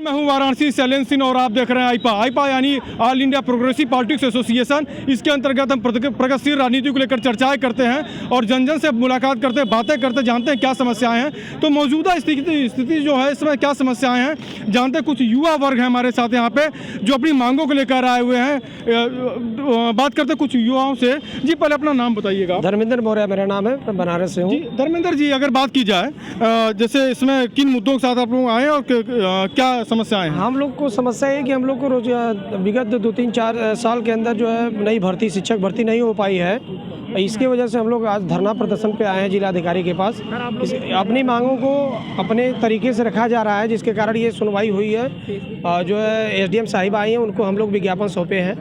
मैं हूं वाराणसी शैलेंद्र सिंह और आप देख रहे हैं आईपा यानी all India progressive politics association. इसके अंतर्गत हम प्रगतिशील राजनीति को लेकर चर्चाएं करते हैं और जन जन से मुलाकात करते हैं, बातें करते, जानते हैं क्या समस्याएं हैं। तो मौजूदा स्थिति जो है इसमें क्या समस्याएं हैं जानते हैं। कुछ युवा वर्ग है हमारे साथ यहाँ पे जो अपनी मांगों को लेकर आए हुए हैं। बात करते हैं कुछ युवाओं से। जी पहले अपना नाम बताइएगा। धर्मेंद्र मौर्य मेरा नाम है, मैं बनारस से हूँ। जी धर्मेंद्र जी, अगर बात की जाए जैसे इसमें किन मुद्दों के साथ आप लोग आए और क्या समस्याएं हैं? हम लोग को समस्या है कि हम लोग को विगत 2-3-4 साल के अंदर जो है नई भर्ती, शिक्षक भर्ती नहीं हो पाई है। इसके वजह से हम लोग आज धरना प्रदर्शन पे आए हैं जिलाधिकारी के पास। अपनी मांगों को अपने तरीके से रखा जा रहा है, जिसके कारण ये सुनवाई हुई है। जो है एसडीएम साहिब आई हैं, उनको हम लोग विज्ञापन सौंपे हैं।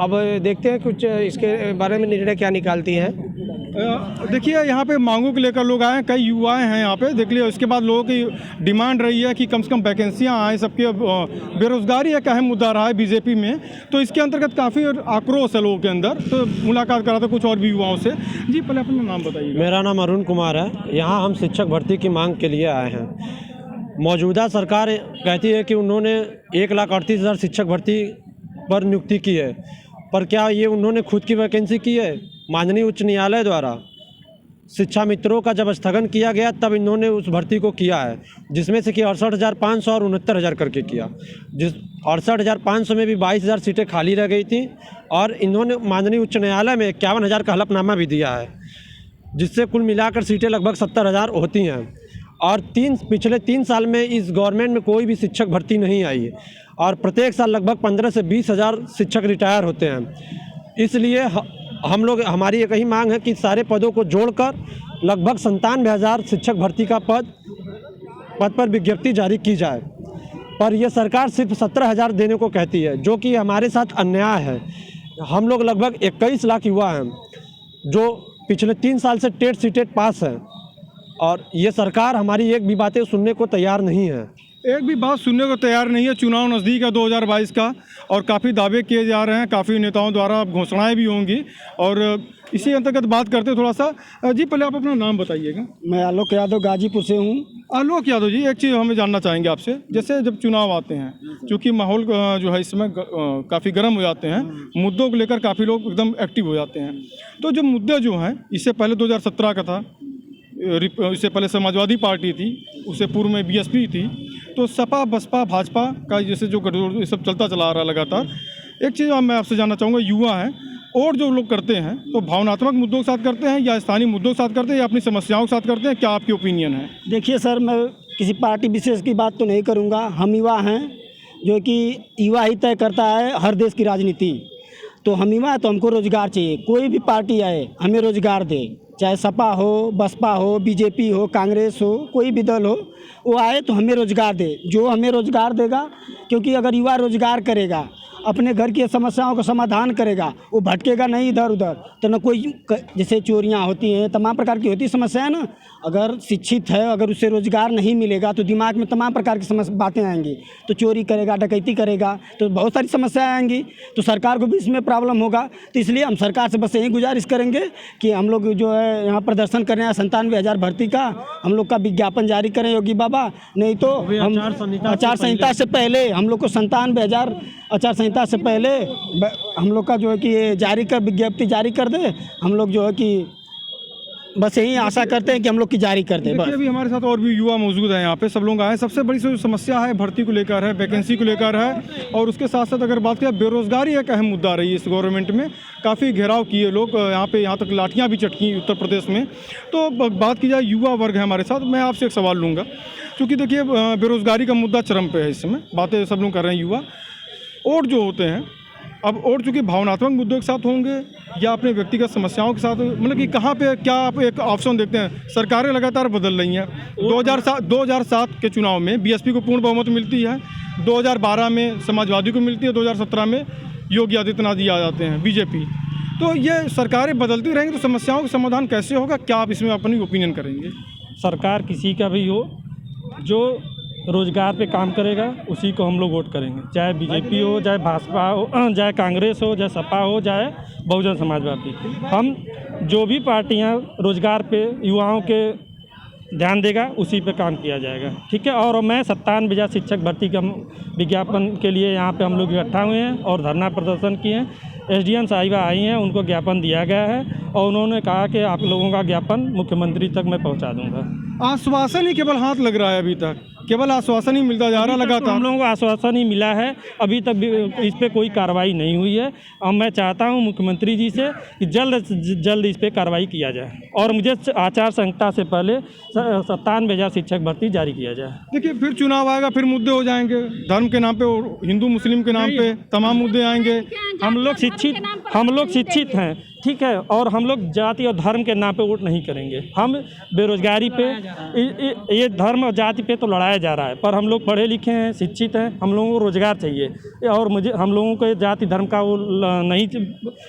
अब देखते हैं कुछ इसके बारे में निर्णय क्या निकालती हैं। देखिए यहाँ पे मांगों को लेकर लोग आए हैं, कई युवाएं हैं यहाँ पे। देख लिया उसके बाद लोगों की डिमांड रही है कि कम से कम वैकेंसियाँ आएँ सबके। बेरोजगारी एक अहम मुद्दा रहा है बीजेपी में, तो इसके अंतर्गत काफ़ी आक्रोश है लोगों के अंदर। तो मुलाकात करा था कुछ और भी युवाओं से। जी पहले अपना नाम बताइए। मेरा नाम अरुण कुमार है। यहाँ हम शिक्षक भर्ती की मांग के लिए आए हैं। मौजूदा सरकार कहती है कि उन्होंने 1,38,000 शिक्षक भर्ती पर नियुक्ति की है, पर क्या ये उन्होंने खुद की वैकेंसी की है? माननीय उच्च न्यायालय द्वारा शिक्षा मित्रों का जब स्थगन किया गया तब इन्होंने उस भर्ती को किया है, जिसमें से कि 68,500 और 69,000 करके किया। जिस 68,500 में भी 22,000 सीटें खाली रह गई थी और इन्होंने माननीय उच्च न्यायालय में 51,000 का हलफनामा भी दिया है, जिससे कुल मिलाकर सीटें लगभग 70,000 होती हैं। और पिछले 3 साल में इस गवर्नमेंट में कोई भी शिक्षक भर्ती नहीं आई है और प्रत्येक साल लगभग 15 से 20,000 शिक्षक रिटायर होते हैं। इसलिए हम लोग, हमारी एक ही मांग है कि सारे पदों को जोड़कर लगभग 97,000 शिक्षक भर्ती का पद पर विज्ञप्ति जारी की जाए। पर यह सरकार सिर्फ 17,000 देने को कहती है, जो कि हमारे साथ अन्याय है। हम लोग लगभग 21 लाख युवा हैं जो पिछले 3 साल से टेट सीटेट पास हैं और ये सरकार हमारी एक भी बातें सुनने को तैयार नहीं है। एक भी बात सुनने को तैयार नहीं है। चुनाव नज़दीक है 2022 का और काफ़ी दावे किए जा रहे हैं, काफ़ी नेताओं द्वारा घोषणाएं भी होंगी। और इसी अंतर्गत बात करते हैं थोड़ा सा। जी पहले आप अपना नाम बताइएगा। मैं आलोक यादव गाजीपुर से हूँ। आलोक यादव जी, एक चीज़ हमें जानना चाहेंगे आपसे। जैसे जब चुनाव आते हैं, क्योंकि माहौल जो है इस समय काफ़ी गर्म हो जाते हैं, मुद्दों को लेकर काफ़ी लोग एकदम एक्टिव हो जाते हैं। तो जो मुद्दे जो हैं, इससे पहले 2017 का था, इससे पहले समाजवादी पार्टी थी, उससे पूर्व में बीएसपी थी, तो सपा बसपा भाजपा का जैसे जो गठजोड़ ये सब चलता चला आ रहा है लगातार। एक चीज़ मैं आपसे जानना चाहूँगा, युवा हैं और जो लोग करते हैं तो भावनात्मक मुद्दों के साथ करते हैं या स्थानीय मुद्दों के साथ करते हैं या अपनी समस्याओं के साथ करते हैं? क्या आपकी ओपिनियन है? देखिए सर, मैं किसी पार्टी विशेष की बात तो नहीं करूँगा। हम युवा हैं, जो कि युवा ही तय करता है हर देश की राजनीति। तो हम युवा, तो हमको रोज़गार चाहिए। कोई भी पार्टी आए हमें रोज़गार दे, चाहे सपा हो, बसपा हो, बीजेपी हो, कांग्रेस हो, कोई भी दल हो, वो आए तो हमें रोज़गार दे। जो हमें रोज़गार देगा, क्योंकि अगर युवा रोज़गार करेगा, अपने घर की समस्याओं का समाधान करेगा, वो भटकेगा नहीं इधर उधर। तो न कोई, जैसे चोरियां होती हैं, तमाम प्रकार की होती समस्याएं ना, अगर शिक्षित है, अगर उसे रोज़गार नहीं मिलेगा तो दिमाग में तमाम प्रकार की बातें आएंगी। तो चोरी करेगा, डकैती करेगा, तो बहुत सारी समस्याएं आएंगी। तो सरकार को भी इसमें प्रॉब्लम होगा। तो इसलिए हम सरकार से बस यही गुजारिश करेंगे कि हम लोग जो है यहाँ प्रदर्शन कर रहे हैं 97,000 भर्ती का, हम लोग का विज्ञापन जारी करें योगी बाबा। नहीं तो हम आचार संहिता से पहले हम लोग को 97,000 आचार संहिता से पहले हम लोग का जो है कि ये जारी कर, विज्ञप्ति जारी कर दे। हम लोग जो है कि बस यही आशा करते हैं कि हम लोग की जारी कर दे। अभी हमारे साथ और भी युवा मौजूद हैं यहाँ पे, सब लोग आए। सबसे बड़ी जो समस्या है भर्ती को लेकर है, वैकेंसी को लेकर है, और उसके साथ साथ अगर बात करें बेरोजगारी एक अहम मुद्दा रही है इस गवर्नमेंट में। काफ़ी घेराव किए लोग यहाँ तक लाठियाँ भी चटकी उत्तर प्रदेश में। तो बात की जाए युवा वर्ग है हमारे साथ, मैं आपसे एक सवाल लूँगा, क्योंकि देखिए बेरोजगारी का मुद्दा चरम पे है इस समय। बातें सब लोग कर रहे हैं युवा। वोट जो होते हैं, अब वोट चूँकि भावनात्मक मुद्दों के साथ होंगे या अपने व्यक्तिगत समस्याओं के साथ, मतलब कि कहाँ पे क्या आप एक ऑप्शन देखते हैं? सरकारें लगातार बदल रही हैं। 2007 के चुनाव में बीएसपी को पूर्ण बहुमत मिलती है, 2012 में समाजवादी को मिलती है, 2017 में योगी आदित्यनाथ जी आ जाते हैं बीजेपी। तो ये सरकारें बदलती रहेंगी तो समस्याओं का समाधान कैसे होगा? क्या आप इसमें अपनी ओपिनियन करेंगे? सरकार किसी का भी हो, जो रोजगार पे काम करेगा उसी को हम लोग वोट करेंगे, चाहे बीजेपी हो, चाहे भाजपा हो, चाहे कांग्रेस हो, चाहे सपा हो, चाहे बहुजन समाज पार्टी। हम जो भी पार्टियां रोजगार पे, युवाओं के ध्यान देगा उसी पे काम किया जाएगा, ठीक है। और मैं 97,000 शिक्षक भर्ती का विज्ञापन के लिए यहाँ पे हम लोग इकट्ठा हुए हैं और धरना प्रदर्शन किए हैं। एसडीएम साहिबा आई हैं, उनको ज्ञापन दिया गया है और उन्होंने कहा कि आप लोगों का ज्ञापन मुख्यमंत्री तक मैं पहुँचा दूँगा। आश्वासन ही केवल हाथ लग रहा है, अभी तक केवल आश्वासन ही मिलता जा रहा लगातार। हम लोगों को आश्वासन ही मिला है, अभी तक भी इस पे कोई कार्रवाई नहीं हुई है। अब मैं चाहता हूं मुख्यमंत्री जी से कि जल्द से जल्द इस पे कार्रवाई किया जाए और मुझे आचार संहिता से पहले 97,000 शिक्षक भर्ती जारी किया जाए। देखिए फिर चुनाव आएगा, फिर मुद्दे हो जाएंगे धर्म के नाम पे और हिंदू मुस्लिम के नाम पे तमाम मुद्दे आएंगे। हम लोग शिक्षित हैं, ठीक है, और हम लोग जाति और धर्म के नाम पे वोट नहीं करेंगे। हम बेरोजगारी पे ये धर्म और जाति पे तो लड़ाया जा रहा है, पर हम लोग पढ़े लिखे हैं, शिक्षित हैं, हम लोगों को रोजगार चाहिए और हम लोगों को जाति धर्म का वो नहीं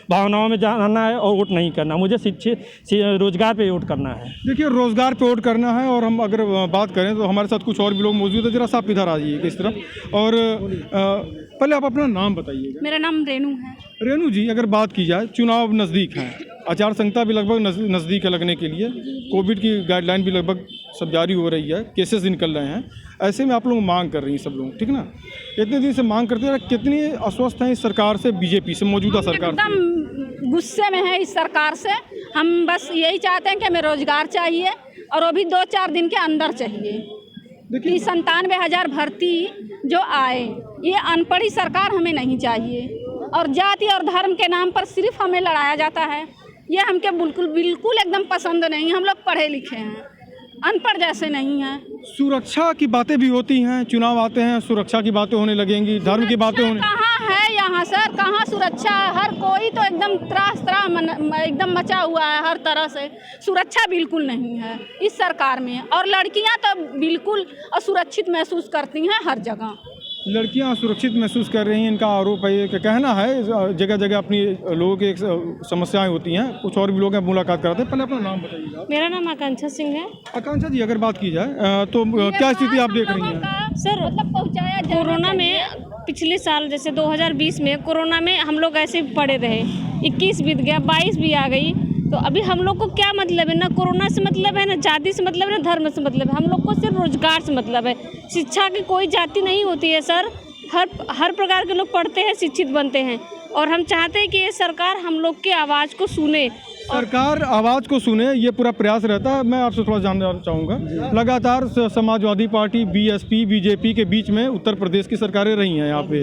भावनाओं में जाना है और वोट नहीं करना। मुझे रोजगार पे वोट करना है। देखिए रोजगार पे वोट करना है। और हम अगर बात करें तो हमारे साथ कुछ और भी लोग मौजूद है, जरा सा आप इधर आ जाइए इस तरफ। और पहले आप अपना नाम बताइएगा। मेरा नाम रेनू है। रेनू जी, अगर बात की जाए, चुनाव नज़दीक हैं, आचार संहिता भी लगभग नज़दीक है लगने के लिए, कोविड की गाइडलाइन भी लगभग सब जारी हो रही है, केसेस निकल रहे हैं, ऐसे में आप लोग मांग कर रही हैं सब लोग, ठीक ना? इतने दिन से मांग करते रहे, कितनी अस्वस्थ हैं इस सरकार से, बीजेपी से, मौजूदा सरकार से? एकदम गुस्से में है इस सरकार से। हम बस यही चाहते हैं कि हमें रोजगार चाहिए और वो भी 2-4 दिन के अंदर चाहिए। कि 97,000 भर्ती जो आए, ये अनपढ़ी सरकार हमें नहीं चाहिए और जाति और धर्म के नाम पर सिर्फ हमें लड़ाया जाता है। ये हमके बिल्कुल एकदम पसंद नहीं। हम लोग पढ़े लिखे हैं, अनपढ़ जैसे नहीं हैं। सुरक्षा की बातें भी होती हैं, चुनाव आते हैं, सुरक्षा की बातें होने लगेंगी, धर्म की बातें होने। कहाँ है यहाँ सर, कहाँ सुरक्षा? हर कोई तो एकदम त्रास एकदम मचा हुआ है, हर तरह से सुरक्षा बिल्कुल नहीं है इस सरकार में। और लड़कियाँ तो बिल्कुल असुरक्षित महसूस करती हैं हर जगह। लड़कियां सुरक्षित महसूस कर रही हैं, इनका आरोप है, कि कहना है जगह जगह अपनी लोगों की समस्याएं होती हैं। कुछ और भी लोग हैं, मुलाकात कराते हैं। पहले अपना नाम बताइएगा। मेरा नाम आकांक्षा सिंह है। आकांक्षा जी, अगर बात की जाए तो क्या स्थिति आप देख रही हैं? सर पहुंचाया कोरोना में, पिछले साल जैसे 2020 में कोरोना में हम लोग ऐसे पड़े रहे, 21 बीत गया, 22 भी आ गई, तो अभी हम लोग को क्या मतलब है? ना कोरोना से मतलब है, ना जाति से मतलब है, ना धर्म से मतलब है। हम लोग को सिर्फ रोजगार से मतलब है। शिक्षा की कोई जाति नहीं होती है सर, हर प्रकार के लोग पढ़ते हैं, शिक्षित बनते हैं और हम चाहते हैं कि ये सरकार हम लोग की आवाज़ को सुने। सरकार आवाज़ को सुने, ये पूरा प्रयास रहता है। मैं आपसे थोड़ा जानना चाहूँगा, लगातार समाजवादी पार्टी, बीएसपी, बीजेपी के बीच में उत्तर प्रदेश की सरकारें रही हैं। यहाँ पे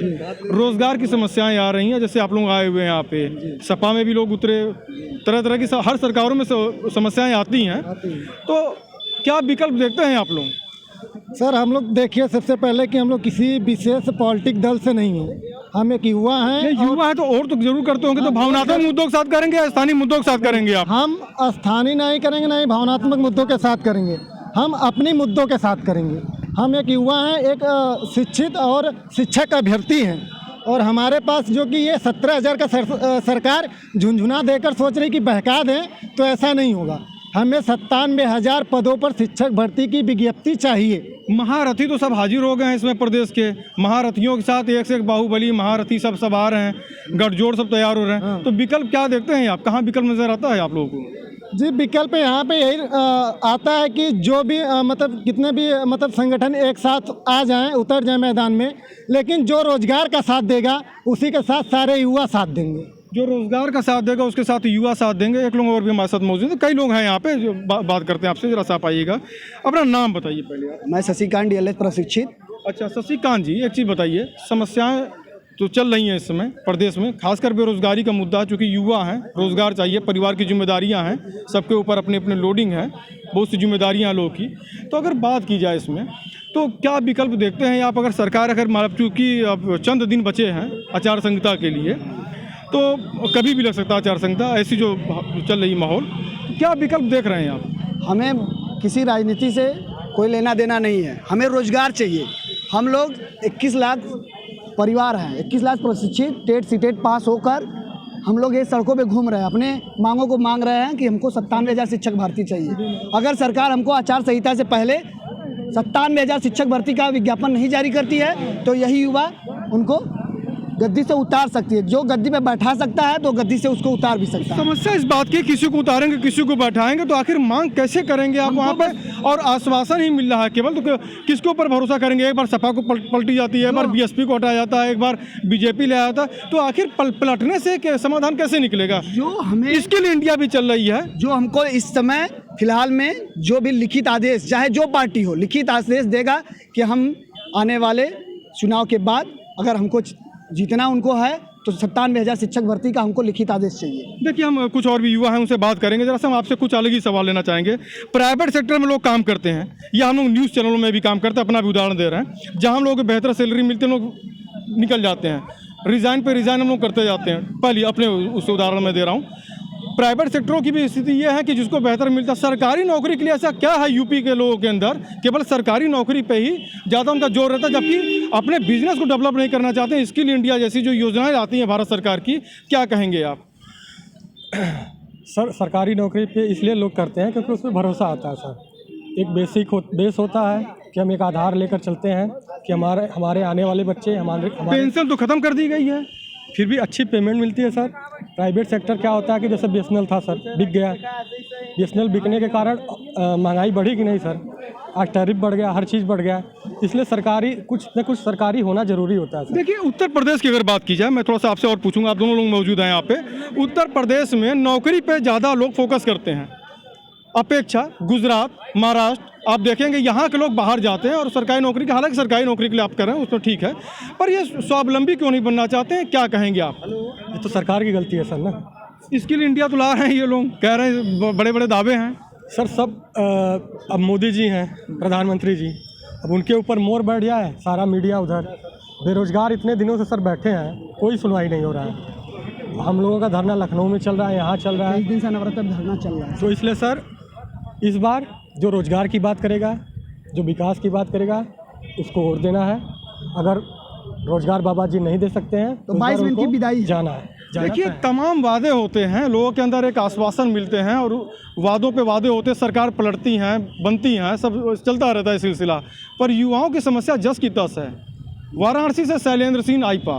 रोजगार की समस्याएं आ रही हैं, जैसे आप लोग आए हुए हैं यहाँ पे, सपा में भी लोग उतरे, तरह तरह की हर सरकारों में समस्याएं आती हैं, तो क्या विकल्प देखते हैं आप लोग? सर हम लोग देखिए, सबसे पहले कि हम लोग किसी विशेष पॉलिटिक दल से नहीं हैं, हम एक युवा हैं। युवा है तो और तो जरूर करते होंगे, तो भावनात्मक मुद्दों के साथ करेंगे या स्थानीय मुद्दों के साथ करेंगे आप? हम स्थानीय नहीं करेंगे, नहीं भावनात्मक मुद्दों के साथ करेंगे, हम अपनी मुद्दों के साथ करेंगे। हम एक युवा हैं, एक शिक्षित और शिक्षक अभ्यर्थी हैं और हमारे पास जो कि ये 17,000 का सरकार झुंझुना देकर सोच रही कि बहका दें, तो ऐसा नहीं होगा। हमें 97,000 पदों पर शिक्षक भर्ती की विज्ञप्ति चाहिए। महारथी तो सब हाजिर हो गए हैं इसमें, प्रदेश के महारथियों के साथ एक से एक बाहुबली महारथी सब आ रहे हैं, गठजोड़ सब तैयार हो रहे हैं। तो विकल्प क्या देखते हैं आप, कहाँ विकल्प नजर आता है आप लोगों को? जी विकल्प यहाँ पे यही आता है कि जो भी मतलब कितने भी मतलब संगठन एक साथ आ जाएं, उतर जाएं मैदान में, लेकिन जो रोजगार का साथ देगा उसी के साथ सारे युवा साथ देंगे। जो रोजगार का साथ देगा उसके साथ युवा साथ देंगे। एक लोग और भी हमारे साथ मौजूद हैं, कई लोग हैं यहाँ पे जो बात करते हैं आपसे। जरा सा आप आइएगा, अपना नाम बताइए पहले आप। मैं शशिकांत DLH प्रशिक्षित। अच्छा शशिकांत जी, एक चीज़ बताइए, समस्याएं तो चल रही हैं इस समय प्रदेश में, खासकर बेरोजगारी का मुद्दा है, चूँकि युवा हैं, रोजगार चाहिए, परिवार की जिम्मेदारियाँ हैं, सबके ऊपर अपने अपने लोडिंग है, बहुत सी जिम्मेदारियाँ लोगों की। तो अगर बात की जाए इसमें, तो क्या विकल्प देखते हैं आप? अगर सरकार चूँकि अब चंद दिन बचे हैं आचार संहिता के लिए, तो कभी भी लग सकता है आचार संहिता, ऐसी जो चल रही माहौल, क्या विकल्प देख रहे हैं आप? हमें किसी राजनीति से कोई लेना देना नहीं है, हमें रोजगार चाहिए। हम लोग 21 लाख परिवार हैं, 21 लाख प्रशिक्षित टेट सीटेट पास होकर हम लोग ये सड़कों पे घूम रहे हैं, अपने मांगों को मांग रहे हैं कि हमको 97,000 शिक्षक भर्ती चाहिए। अगर सरकार हमको आचार संहिता से पहले 97,000 शिक्षक भर्ती का विज्ञापन नहीं जारी करती है, तो यही युवा उनको गद्दी से उतार सकती है। जो गद्दी पे बैठा सकता है तो गद्दी से उसको उतार भी सकता है। समस्या इस बात की, किसी को उतारेंगे किसी को बैठाएंगे, तो आखिर मांग कैसे करेंगे आप वहाँ पे? और आश्वासन ही मिल रहा है केवल, तो किसके ऊपर भरोसा करेंगे? एक बार सपा को पलटी जाती है, एक बार बीएसपी को हटाया जाता है, एक बार बीजेपी ले आया था, तो आखिर पलटने से समाधान कैसे निकलेगा? जो हमें इसके लिए इंडिया भी चल रही है। जो हमको इस समय फिलहाल में जो भी लिखित आदेश, चाहे जो पार्टी हो, लिखित आदेश देगा कि हम आने वाले चुनाव के बाद अगर हमको जीतना उनको है तो 97,000 शिक्षक भर्ती का हमको लिखित आदेश चाहिए। देखिए, हम कुछ और भी युवा हैं उनसे बात करेंगे। जरा सा हम आपसे कुछ अलग ही सवाल लेना चाहेंगे। प्राइवेट सेक्टर में लोग काम करते हैं या हम लोग न्यूज़ चैनलों में भी काम करते हैं, अपना भी उदाहरण दे रहे हैं, जहाँ हम लोगों को बेहतर सैलरी मिलती है, लोग निकल जाते हैं, रिज़ाइन पे रिज़ाइन हम लोग करते जाते हैं। पहले अपने उस उदाहरण में दे रहा हूँ। प्राइवेट सेक्टरों की भी स्थिति ये है कि जिसको बेहतर मिलता है। सरकारी नौकरी के लिए ऐसा क्या है यूपी के लोगों के अंदर, केवल सरकारी नौकरी पे ही ज़्यादा उनका जोर रहता है, जबकि अपने बिजनेस को डेवलप नहीं करना चाहते हैं। स्किल इंडिया जैसी जो योजनाएं आती हैं भारत सरकार की, क्या कहेंगे आप? सर, सरकारी नौकरी पे इसलिए लोग करते हैं क्योंकि उसमें भरोसा आता है सर। एक बेस होता है कि हम एक आधार लेकर चलते हैं कि हमारे आने वाले बच्चे हमारे पेंशन तो ख़त्म कर दी गई है, फिर भी अच्छी पेमेंट मिलती है सर। प्राइवेट सेक्टर क्या होता है कि जैसे बीएसएनएल था सर, बिक गया। बीएसएनएल बिकने के कारण महंगाई बढ़ी कि नहीं सर? आज टैरिफ बढ़ गया, हर चीज़ बढ़ गया, इसलिए सरकारी कुछ न कुछ सरकारी होना जरूरी होता है सर। देखिए, उत्तर प्रदेश की अगर बात की जाए, मैं थोड़ा सा आपसे और पूछूंगा, आप दोनों लोग मौजूद हैं यहाँ पे। उत्तर प्रदेश में नौकरी पे ज़्यादा लोग फोकस करते हैं अपेक्षा गुजरात, महाराष्ट्र। आप देखेंगे यहाँ के लोग बाहर जाते हैं और सरकारी नौकरी के, हालांकि सरकारी नौकरी के लिए आप कर रहे हैं उसमें ठीक है, पर ये स्वावलंबी क्यों नहीं बनना चाहते हैं? क्या कहेंगे आप? ये तो सरकार की गलती है सर ना। स्किल इंडिया तो ला रहे हैं, ये लोग कह रहे हैं, बड़े बड़े दावे हैं सर। सब अब मोदी जी हैं प्रधानमंत्री जी, अब उनके ऊपर मोर बैठ गया है, सारा मीडिया उधर। बेरोजगार इतने दिनों से सर बैठे हैं, कोई सुनवाई नहीं हो रहा है। हम लोगों का धरना लखनऊ में चल रहा है, यहाँ चल रहा है, 20 दिन से नवरात्र धरना चल रहा है। तो इसलिए सर इस बार जो रोजगार की बात करेगा, जो विकास की बात करेगा, उसको वोट देना है। अगर रोजगार बाबा जी नहीं दे सकते हैं तो 22 दिन की विदाई जाना है। देखिए, तमाम वादे होते हैं, लोगों के अंदर एक आश्वासन मिलते हैं और वादों पे वादे होते हैं, सरकार पलटती हैं, बनती हैं, सब चलता रहता है सिलसिला। पर युवाओं की समस्या जस की तस है। वाराणसी से शैलेंद्र सिंह, आईपा।